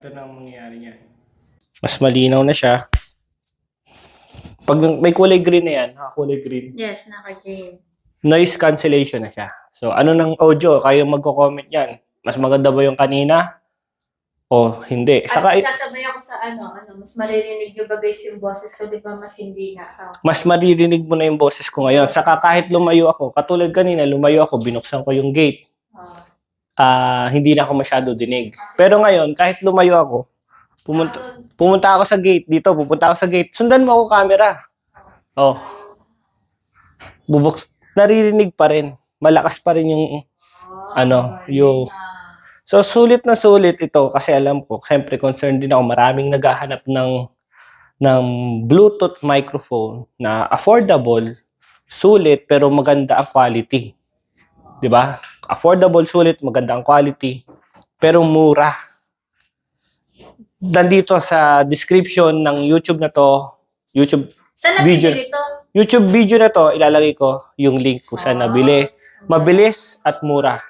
Ito na ang mangyayari niyan. Mas malinaw na siya. Pag may kulay green na yan, nakakulay green, Yes, naka-green. noise cancellation na siya. So, ano ng audio? Kayo magko-comment yan. Mas maganda ba yung kanina? O hindi? At Saka, sasabay ako sa mas maririnig nyo ba guys yung boses ko, di ba mas hindi na. mas maririnig mo na yung boses ko ngayon. Saka kahit lumayo ako, katulad kanina, lumayo ako, binuksan ko yung gate. Hindi na ako masyado dinig. Pero ngayon, kahit lumayo ako, pumunta ako sa gate dito, pupunta ako sa gate, sundan mo ako camera. Oh. Naririnig pa rin. Malakas pa rin yung yung So sulit na sulit ito kasi alam ko, siyempre concerned din ako, maraming naghahanap ng Bluetooth microphone na affordable, sulit pero maganda ang quality. 'Di ba? Affordable, sulit, maganda ang quality, pero mura. Nandito sa description ng YouTube na to, YouTube video na to, ilalagay ko yung link kung saan nabili. Mabilis at mura.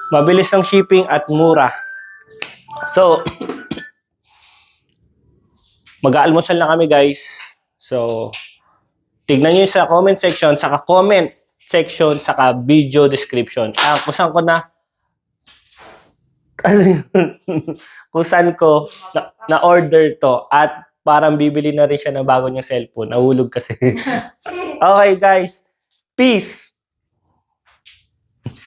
Mabilis ang shipping at mura. So, mag-aalmusal na kami guys. So, tignan nyo sa comment section, saka comment section, saka video description. Kung saan ko kung saan ko na-order to at parang bibili na rin siya ng bago niyang cellphone. Nahulog kasi. Okay guys, peace!